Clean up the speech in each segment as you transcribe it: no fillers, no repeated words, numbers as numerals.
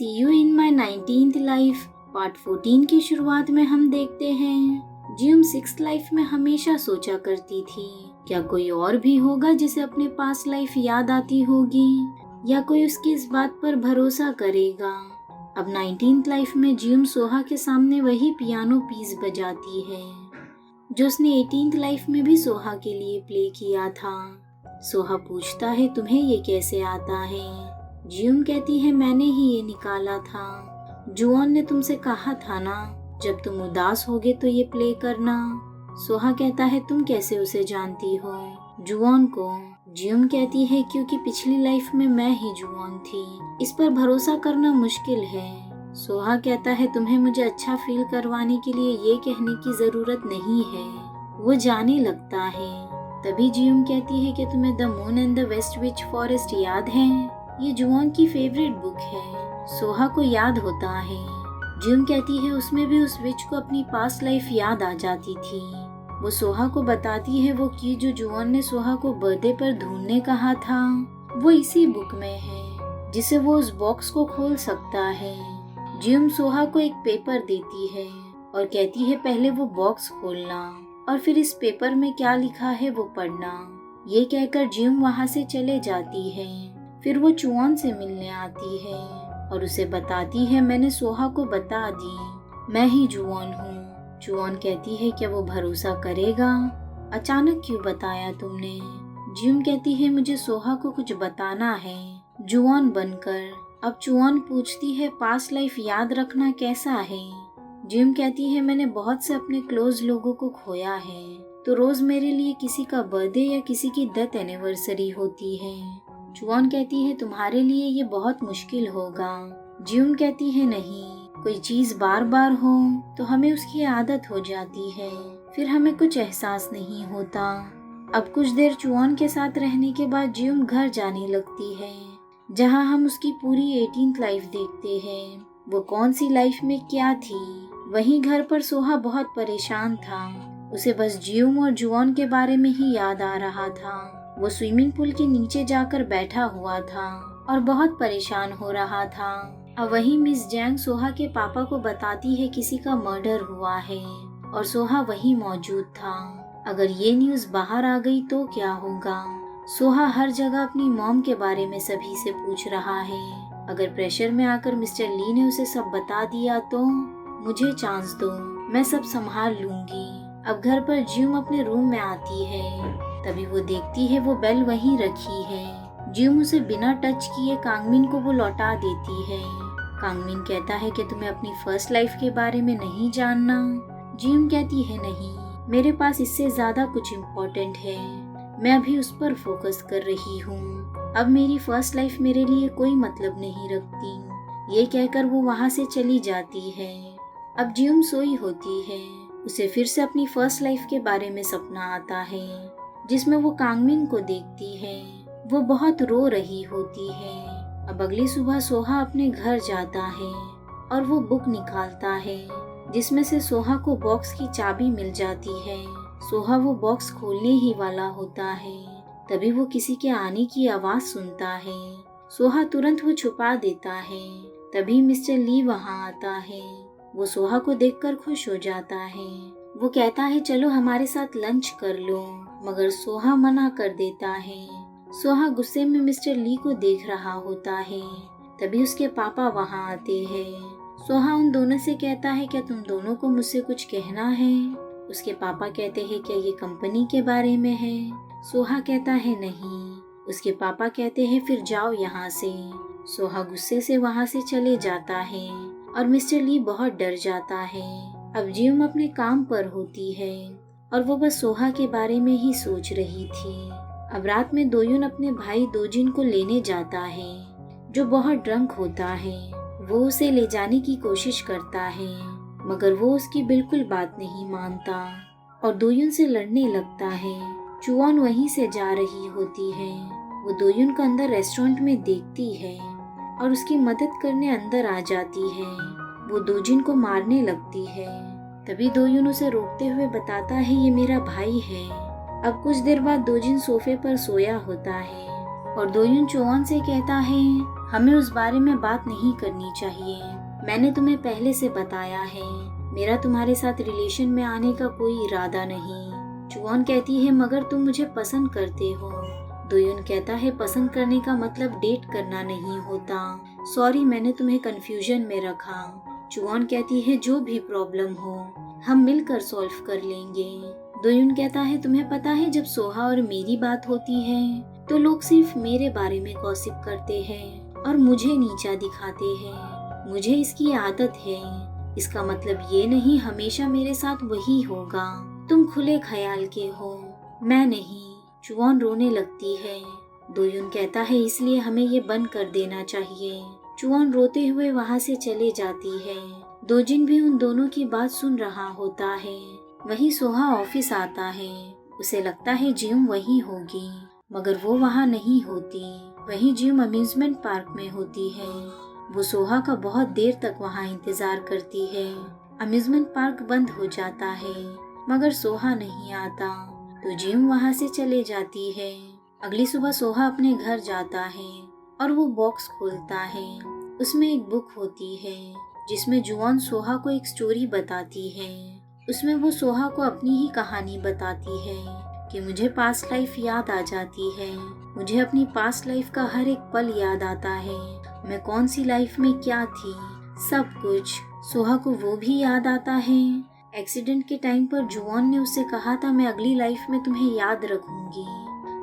C you in my 19th life part 14 की शुरुआत में हम देखते हैं जियोम 6th लाइफ में हमेशा सोचा करती थी क्या कोई और भी होगा जिसे अपने पास लाइफ याद आती होगी या कोई उसकी इस बात पर भरोसा करेगा। अब 19th लाइफ में जियोम सोहा के सामने वही पियानो पीस बजाती है जो उसने 18th लाइफ में भी सोहा के लिए प्ले किया था। सोहा पूछता है तुम्हें ये कैसे आता है। जियोम कहती है मैंने ही ये निकाला था। जुआन ने तुमसे कहा था ना जब तुम उदास होगे तो ये प्ले करना। सोहा कहता है तुम कैसे उसे जानती हो जुआन को। जियोम कहती है क्योंकि पिछली लाइफ में मैं ही जुआन थी। इस पर भरोसा करना मुश्किल है। सोहा कहता है तुम्हें मुझे अच्छा फील करवाने के लिए ये कहने की जरूरत नहीं है। वो जाने लगता है। तभी जियोम कहती है कि तुम्हें the moon and the west witch forest याद है। ये जुआन की फेवरेट बुक है। सोहा को याद होता है। जियोम कहती है उसमें भी उस विच को अपनी पास्ट लाइफ याद आ जाती थी। वो सोहा को बताती है वो की जो जुआन ने सोहा को बर्थडे पर ढूंढने कहा था वो इसी बुक में है जिसे वो उस बॉक्स को खोल सकता है। जियोम सोहा को एक पेपर देती है और कहती है पहले वो बॉक्स खोलना और फिर इस पेपर में क्या लिखा है वो पढ़ना। ये कहकर जियोम वहाँ से चले जाती है। फिर वो जुआन से मिलने आती है और उसे बताती है मैंने सोहा को बता दी मैं ही जुआन हूँ। जुआन कहती है क्या वो भरोसा करेगा। अचानक क्यों बताया तुमने। जियोम कहती है मुझे सोहा को कुछ बताना है जुआन बनकर। अब जुआन पूछती है पास्ट लाइफ याद रखना कैसा है। जियोम कहती है मैंने बहुत से अपने क्लोज लोगों को खोया है तो रोज मेरे लिए किसी का बर्थडे या किसी की डेथ एनिवर्सरी होती है। जुआन कहती है तुम्हारे लिए ये बहुत मुश्किल होगा। जियोम कहती है नहीं कोई चीज बार बार हो तो हमें उसकी आदत हो जाती है फिर हमें कुछ एहसास नहीं होता। अब कुछ देर जुआन के साथ रहने के बाद जियोम घर जाने लगती है जहाँ हम उसकी पूरी 18th लाइफ देखते हैं। वो कौन सी लाइफ में क्या थी। वहीं घर पर सोहा बहुत परेशान था। उसे बस जियोम और जुआन के बारे में ही याद आ रहा था। वो स्विमिंग पूल के नीचे जाकर बैठा हुआ था और बहुत परेशान हो रहा था। अब वहीं मिस जैंग सोहा के पापा को बताती है किसी का मर्डर हुआ है और सोहा वहीं मौजूद था। अगर ये न्यूज़ बाहर आ गई तो क्या होगा। सोहा हर जगह अपनी मॉम के बारे में सभी से पूछ रहा है। अगर प्रेशर में आकर मिस्टर ली ने उसे सब बता दिया तो मुझे चांस दो मैं सब संभाल लूंगी। अब घर पर जियोम अपने रूम में आती है। तभी वो देखती है वो बेल वहीं रखी है। जियोम उसे बिना टच किए कांगमिन को वो लौटा देती है। कांगमिन कहता है कि तुम्हें अपनी फर्स्ट लाइफ के बारे में नहीं जानना। जियोम कहती है नहीं मेरे पास इससे ज्यादा कुछ इम्पोर्टेंट है मैं अभी उस पर फोकस कर रही हूँ। अब मेरी फर्स्ट लाइफ मेरे लिए कोई मतलब नहीं रखती। ये कहकर वो वहाँ से चली जाती है। अब जियोम सोई होती है। उसे फिर से अपनी फर्स्ट लाइफ के बारे में सपना आता है जिसमें वो कांगमिन को देखती है। वो बहुत रो रही होती है। अब अगली सुबह सोहा अपने घर जाता है और वो बुक निकालता है जिसमें से सोहा को बॉक्स की चाबी मिल जाती है। सोहा वो बॉक्स खोलने ही वाला होता है। तभी वो किसी के आने की आवाज सुनता है। सोहा तुरंत वो छुपा देता है। तभी मिस्टर ली वहाँ आता है। वो सोहा को देखकर खुश हो जाता है। वो कहता है चलो हमारे साथ लंच कर लो मगर सोहा मना कर देता है। सोहा गुस्से में मिस्टर ली को देख रहा होता है। तभी उसके पापा वहाँ आते हैं। सोहा उन दोनों से कहता है क्या तुम दोनों को मुझसे कुछ कहना है। उसके पापा कहते हैं क्या ये कंपनी के बारे में है। सोहा कहता है नहीं। उसके पापा कहते हैं फिर जाओ यहाँ से। सोहा गुस्से से वहाँ से चले जाता है और मिस्टर ली बहुत डर जाता है। अब जियोम अपने काम पर होती है और वो बस सोहा के बारे में ही सोच रही थी। अब रात में दोयुन अपने भाई दोजिन को लेने जाता है जो बहुत ड्रंक होता है। वो उसे ले जाने की कोशिश करता है मगर वो उसकी बिल्कुल बात नहीं मानता और दोयुन से लड़ने लगता है। जुआन वहीं से जा रही होती है। वो दोयुन को अंदर रेस्टोरेंट में देखती है और उसकी मदद करने अंदर आ जाती है। वो दोजिन को मारने लगती है। तभी दोयुन उसे रोकते हुए बताता है ये मेरा भाई है। अब कुछ देर बाद दोजिन सोफे पर सोया होता है और दोयुन चोवन से कहता है हमें उस बारे में बात नहीं करनी चाहिए। मैंने तुम्हें पहले से बताया है, मेरा तुम्हारे साथ रिलेशन में आने का कोई इरादा नहीं। जुआन कहती है, मगर तुम मुझे पसंद करते हो। दोयुन कहता है, पसंद करने का मतलब डेट करना नहीं होता। सॉरी, मैंने तुम्हें कंफ्यूजन में रखा। जुआन कहती है, जो भी प्रॉब्लम हो हम मिलकर सॉल्व कर लेंगे। दोयुन कहता है, तुम्हें पता है जब सोहा और मेरी बात होती है तो लोग सिर्फ मेरे बारे में गॉसिप करते हैं और मुझे नीचा दिखाते हैं। मुझे इसकी आदत है। इसका मतलब ये नहीं हमेशा मेरे साथ वही होगा। तुम खुले ख्याल के हो, मैं नहीं। जुआन रोने लगती है। दोयुन कहता है, इसलिए हमें ये बंद कर देना चाहिए। जुआन रोते हुए वहाँ से चले जाती है। दोजिन भी उन दोनों की बात सुन रहा होता है। वही सोहा ऑफिस आता है। उसे लगता है जिम वही होगी, मगर वो वहाँ नहीं होती। वही जिम अम्यूजमेंट पार्क में होती है। वो सोहा का बहुत देर तक वहाँ इंतजार करती है। अम्यूजमेंट पार्क बंद हो जाता है, मगर सोहा नहीं आता तो जिम वहाँ से चले जाती है। अगली सुबह सोहा अपने घर जाता है और वो बॉक्स खोलता है। उसमें एक बुक होती है जिसमें जुआन सोहा को एक स्टोरी बताती है। उसमें वो सोहा को अपनी ही कहानी बताती है कि मुझे पास्ट लाइफ याद आ जाती है। मुझे अपनी पास्ट लाइफ का हर एक पल याद आता है। मैं कौन सी लाइफ में क्या थी, सब कुछ। सोहा को वो भी याद आता है। एक्सीडेंट के टाइम पर जुआन ने उससे कहा था, मैं अगली लाइफ में तुम्हें याद रखूंगी।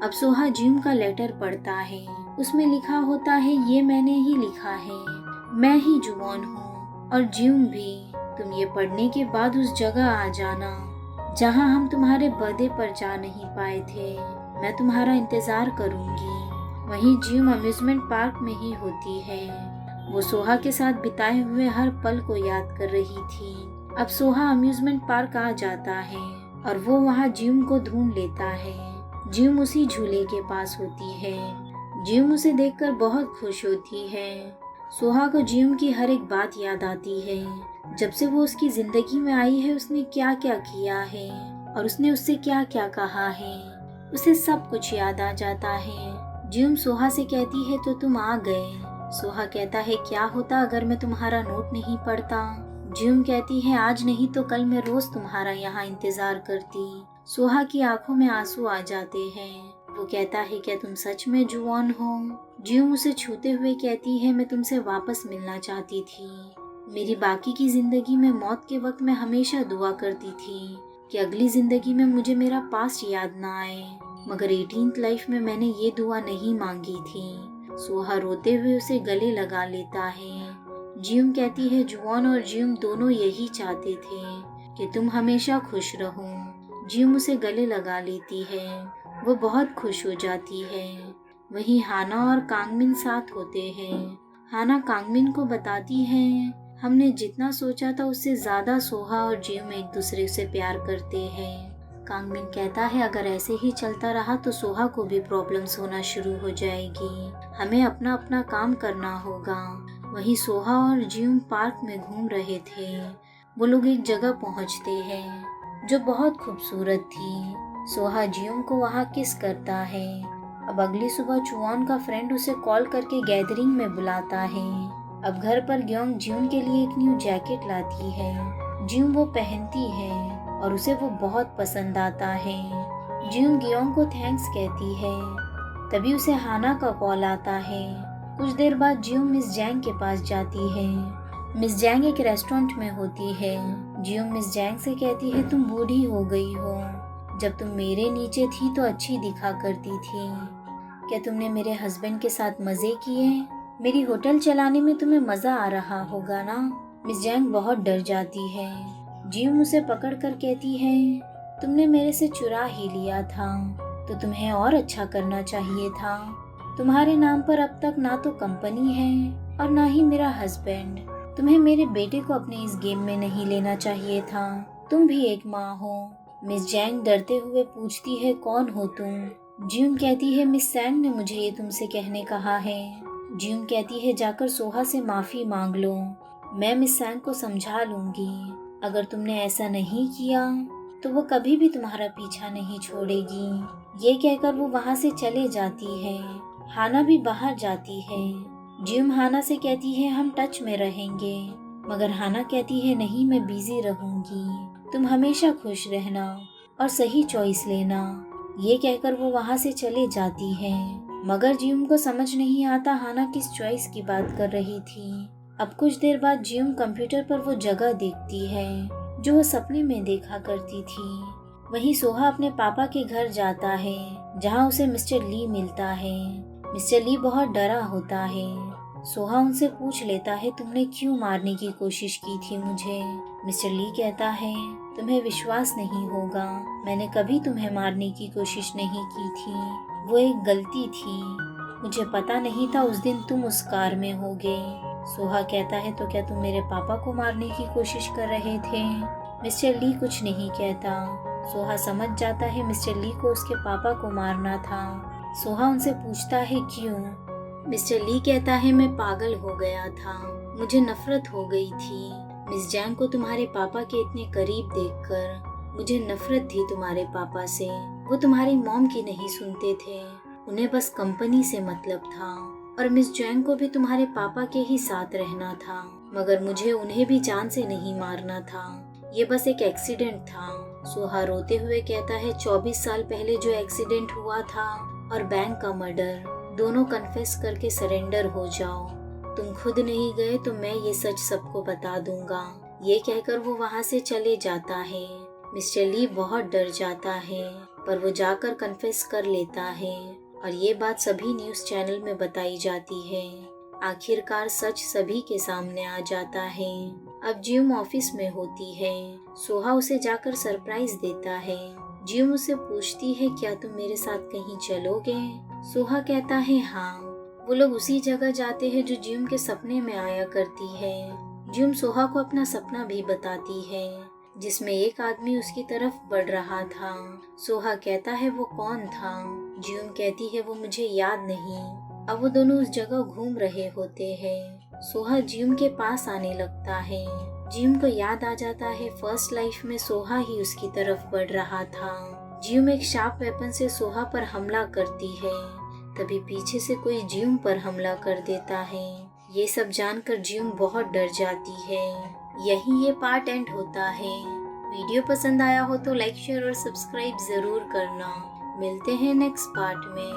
अब सोहा जिम का लेटर पढ़ता है। उसमें लिखा होता है, ये मैंने ही लिखा है, मैं ही जुआन हूँ और जिम भी। तुम ये पढ़ने के बाद उस जगह आ जाना जहाँ हम तुम्हारे बर्थडे पर जा नहीं पाए थे। मैं तुम्हारा इंतजार करूंगी। वहीं जिम अम्यूजमेंट पार्क में ही होती है। वो सोहा के साथ बिताए हुए हर पल को याद कर रही थी। अब सोहा अम्यूजमेंट पार्क आ जाता है और वो वहाँ जिम को ढूंढ लेता है। जिम उसी झूले के पास होती है। जिम उसे देखकर बहुत खुश होती है। सोहा को जिम की हर एक बात याद आती है। जब से वो उसकी जिंदगी में आई है उसने क्या क्या किया है और उसने उससे क्या क्या कहा है, उसे सब कुछ याद आ जाता है। जिम सोहा से कहती है, तो तुम आ गए। सोहा कहता है, क्या होता अगर मैं तुम्हारा नोट नहीं पढ़ता। जिम कहती है, आज नहीं तो कल मैं रोज तुम्हारा यहाँ इंतजार करती। सोहा की आंखों में आंसू आ जाते हैं। वो कहता है, क्या तुम सच में जुआन हो। जिम उसे छूते हुए कहती है, मैं तुमसे वापस मिलना चाहती थी। मेरी बाकी की जिंदगी में मौत के वक्त मैं हमेशा दुआ करती थी कि अगली जिंदगी में मुझे मेरा पास्ट याद ना आए, मगर 18th लाइफ में मैंने ये दुआ नहीं मांगी थी। सोहा रोते हुए उसे गले लगा लेता है। जिम कहती है, जुआन और जिम दोनों यही चाहते थे कि तुम हमेशा खुश रहो। जिम उसे गले लगा लेती है। वो बहुत खुश हो जाती है। वहीं हाना और कांगमिन साथ होते हैं। हाना कांगमिन को बताती है, हमने जितना सोचा था उससे ज्यादा सोहा और जिम एक दूसरे से प्यार करते हैं। कांगमिन कहता है, अगर ऐसे ही चलता रहा तो सोहा को भी प्रॉब्लम्स होना शुरू हो जाएगी। हमें अपना अपना काम करना होगा। वहीं सोहा और जिम पार्क में घूम रहे थे। वो लोग एक जगह पहुंचते हैं जो बहुत खूबसूरत थी। सोहा जिम को वहाँ किस करता है। अब अगली सुबह जुआन का फ्रेंड उसे कॉल करके गैदरिंग में बुलाता है। अब घर पर ग्योंग जिम के लिए एक न्यू जैकेट लाती है। जिम वो पहनती है और उसे वो बहुत पसंद आता है। जिम ग्योंग को थैंक्स कहती है। तभी उसे हाना का कॉल आता है। कुछ देर बाद जिम मिस जैंग के पास जाती है। मिस जैंग एक रेस्टोरेंट में होती है। जिम मिस जैंग से कहती है, तुम बूढ़ी हो गई हो। जब तुम मेरे नीचे थी तो अच्छी दिखा करती थी। क्या तुमने मेरे हस्बैंड के साथ मजे किए? मेरी होटल चलाने में तुम्हें मजा आ रहा होगा ना। मिस जैंग बहुत डर जाती है। जिम उसे पकड़ कर कहती है, तुमने मेरे से चुरा ही लिया था तो तुम्हें और अच्छा करना चाहिए था। तुम्हारे नाम पर अब तक ना तो कंपनी है और ना ही मेरा हस्बैंड। तुम्हें मेरे बेटे को अपने इस गेम में नहीं लेना चाहिए था। तुम भी एक माँ हो। मिस जैंग डरते हुए पूछती है, कौन हो तुम? जिम कहती है, मिस सैंग ने मुझे ये तुमसे कहने कहा है। जिम कहती है, जाकर सोहा से माफी मांग लो। मैं मिस सैंग को समझा लूंगी। अगर तुमने ऐसा नहीं किया तो वो कभी भी तुम्हारा पीछा नहीं छोड़ेगी। ये कहकर वो वहाँ से चले जाती है। हाना भी बाहर जाती है। जिम हाना से कहती है हम टच में रहेंगे, मगर हाना कहती है नहीं, मैं बिजी रहूंगी, तुम हमेशा खुश रहना और सही चॉइस लेना। ये कहकर वो वहाँ से चले जाती है, मगर जिम को समझ नहीं आता हाना किस चॉइस की बात कर रही थी। अब कुछ देर बाद जिम कंप्यूटर पर वो जगह देखती है जो वो सपने में देखा करती थी। वहीं सोहा अपने पापा के घर जाता है जहाँ उसे मिस्टर ली मिलता है। मिस्टर ली बहुत डरा होता है। सोहा उनसे पूछ लेता है तुमने क्यों मारने की कोशिश की थी मुझे। मिस्टर ली कहता है तुम्हें विश्वास नहीं होगा, मैंने कभी तुम्हें मारने की कोशिश नहीं की थी, वो एक गलती थी, मुझे पता नहीं था उस दिन तुम उस कार में होगे। सोहा कहता है तो क्या तुम मेरे पापा को मारने की कोशिश कर रहे थे। मिस्टर ली कुछ नहीं कहता। सोहा समझ जाता है मिस्टर ली को उसके पापा को मारना था। सोहा उनसे पूछता है क्यों। मिस्टर ली कहता है मैं पागल हो गया था, मुझे नफरत हो गई थी। मिस जैंग को तुम्हारे पापा के इतने करीब देखकर मुझे नफरत थी तुम्हारे पापा से। वो तुम्हारी मॉम की नहीं सुनते थे, उन्हें बस कंपनी से मतलब था, और मिस जैंग को भी तुम्हारे पापा के ही साथ रहना था, मगर मुझे उन्हें भी जान से नहीं मारना था, ये बस एक एक्सीडेंट था। सोहा रोते हुए कहता है 24 साल पहले जो एक्सीडेंट हुआ था और बैंक का मर्डर, दोनों कन्फेस करके सरेंडर हो जाओ। तुम खुद नहीं गए तो मैं ये सच सबको बता दूंगा। ये कहकर वो वहाँ से चले जाता है। मिस्टर ली बहुत डर जाता है, पर वो जाकर कन्फेस कर लेता है और ये बात सभी न्यूज़ चैनल में बताई जाती है। आखिरकार सच सभी के सामने आ जाता है। अब जिम ऑफिस में होती है। सोहा उसे जाकर सरप्राइज देता है। जिम उसे पूछती है क्या तुम मेरे साथ कहीं चलोगे। सोहा कहता है हाँ। वो लोग उसी जगह जाते हैं जो जिम के सपने में आया करती है। जिम सोहा को अपना सपना भी बताती है जिसमें एक आदमी उसकी तरफ बढ़ रहा था। सोहा कहता है वो कौन था। जिम कहती है वो मुझे याद नहीं। अब वो दोनों उस जगह घूम रहे होते हैं। सोहा जिम के पास आने लगता है। जिम को याद आ जाता है फर्स्ट लाइफ में सोहा ही उसकी तरफ बढ़ रहा था। जिम एक शार्प वेपन से सोहा पर हमला करती है, तभी पीछे से कोई जिम पर हमला कर देता है। ये सब जानकर जिम बहुत डर जाती है। यही ये पार्ट एंड होता है। वीडियो पसंद आया हो तो लाइक शेयर और सब्सक्राइब जरूर करना। मिलते हैं नेक्स्ट पार्ट में।